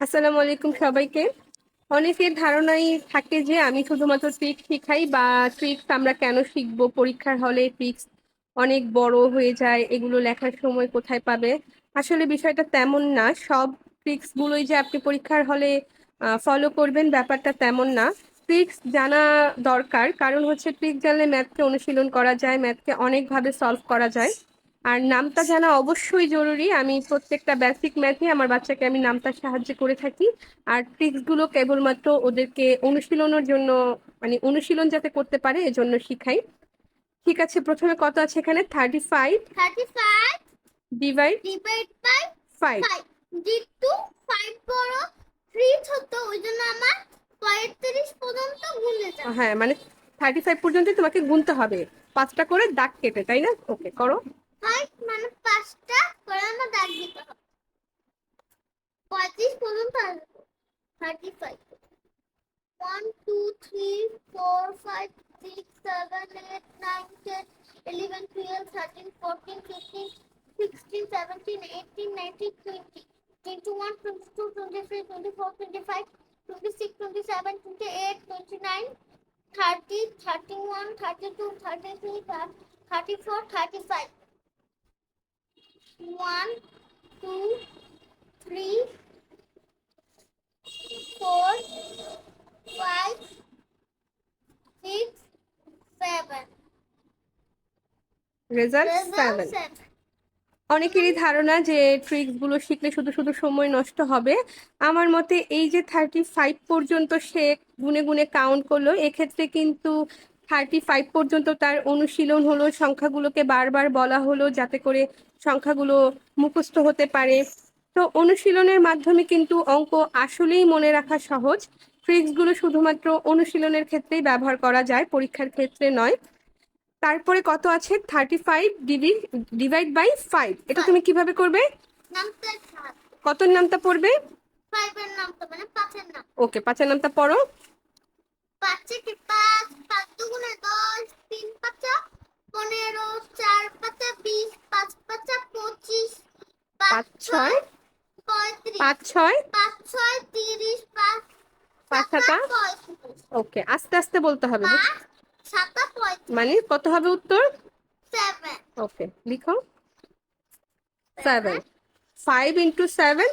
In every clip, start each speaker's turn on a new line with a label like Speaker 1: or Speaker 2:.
Speaker 1: আসসালামু আলাইকুম সবাইকে। অনেকের ধারণাই থাকে যে আমি শুধুমাত্র ট্রিক্স শিখাই বা ট্রিক্স আমরা কেন শিখবো, পরীক্ষার হলে ট্রিক্স অনেক বড় হয়ে যায়, এগুলো লেখার সময় কোথায় পাবে। আসলে বিষয়টা তেমন না। সব ট্রিক্স গুলোই যে আপনি পরীক্ষার হলে ফলো করবেন ব্যাপারটা তেমন না। ট্রিক্স জানা দরকার, কারণ হচ্ছে ট্রিক্স জানলে ম্যাথকে অনুশীলন করা যায়, ম্যাথকে অনেকভাবে সলভ করা যায়। আর নামতা জানা অবশ্যই জরুরি। আমি প্রত্যেকটা বেসিক ম্যাথে আমার বাচ্চাকে আমি নামতার সাহায্য করে থাকি। আর ট্রিক্স গুলো কেবলমাত্র ওদেরকে অনুশীলনের জন্য, মানে অনুশীলন যাতে করতে পারে এজন্য শিখাই। ঠিক আছে, প্রথমে কত আছে এখানে? 35
Speaker 2: 35
Speaker 1: ডিভাইড
Speaker 2: ডিভাইড বাই
Speaker 1: 5।
Speaker 2: 5 যেহেতু 5 বড় 3 ছোট ওই জন্য আমার 35 পর্যন্ত গুণে যাবে।
Speaker 1: হ্যাঁ, মানে 35 পর্যন্ত তোমাকে গুনতে হবে, 5টা করে দাগ কেটে, তাই না? ওকে, করো।
Speaker 2: 5 মানে 5টা করে আমার দাগ দিতে হবে। 35 পর্যন্ত আসবো। 35 1 2 3 4 5 6 7 8 9 10 11 12 13 14 15 16 17 18 19 20 21 22 23 24 25 26 27 28 29 30 31 32 33 34 35 1 2 3 4 5 6 7
Speaker 1: রেজাল্ট
Speaker 2: result
Speaker 1: 7।
Speaker 2: 7
Speaker 1: অনেকেরই ধারণা যে ট্রিক্স গুলো শিখলে শুধু শুধু সময় নষ্ট হবে। আমার মতে এই যে 35 পর্যন্ত সে গুনে গুনে কাউন্ট করলো, এক্ষেত্রে কিন্তু 35 পর্যন্ত তার অনুশীলন হলো, সংখ্যাগুলোকে বারবার বলা হলো যাতে করে সংখ্যাগুলো মুখস্থ হতে পারে। তো অনুশীলনের মাধ্যমে কিন্তু অঙ্ক আসলেই মনে রাখা সহজ। ট্রিক্স গুলো শুধুমাত্র অনুশীলনের ক্ষেত্রেই ব্যবহার করা যায়, পরীক্ষার ক্ষেত্রে নয়। তারপরে কত আছে? 35 ডিভাইড বাই 5। এটা তুমি কিভাবে করবে?
Speaker 2: নামটা 7
Speaker 1: কত নামটা পড়বে?
Speaker 2: 5 এর নামটা মানে 5 এর নাম
Speaker 1: ওকে, 5 নামটা পড়ো।
Speaker 2: 5 এ 5 5 দুগুণে 10 3 5 15 4 5 20 5 5 25 5
Speaker 1: 5 6
Speaker 2: 6 35
Speaker 1: 5 6
Speaker 2: 5 6 30 5
Speaker 1: 5
Speaker 2: 7
Speaker 1: 7।
Speaker 2: 35
Speaker 1: ওকে, আস্তে আস্তে বলতে হবে।
Speaker 2: 5 7
Speaker 1: মানে
Speaker 2: 35
Speaker 1: কত হবে উত্তর?
Speaker 2: 7
Speaker 1: ওকে, লিখো। 7।
Speaker 2: 7
Speaker 1: 5 ইন্টু 7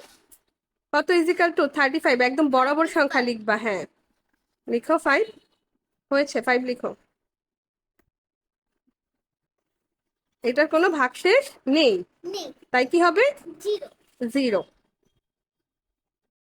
Speaker 1: কত ইজিক্যাল টু 35। একদম বরাবর সংখ্যা
Speaker 2: 35
Speaker 1: লিখবা। হ্যাঁ, লিখো 5। হয়েছে, 5 লিখো। এটার কোনো ভাগশেষ নেই,
Speaker 2: নেই
Speaker 1: তাই কি হবে?
Speaker 2: 0
Speaker 1: 0।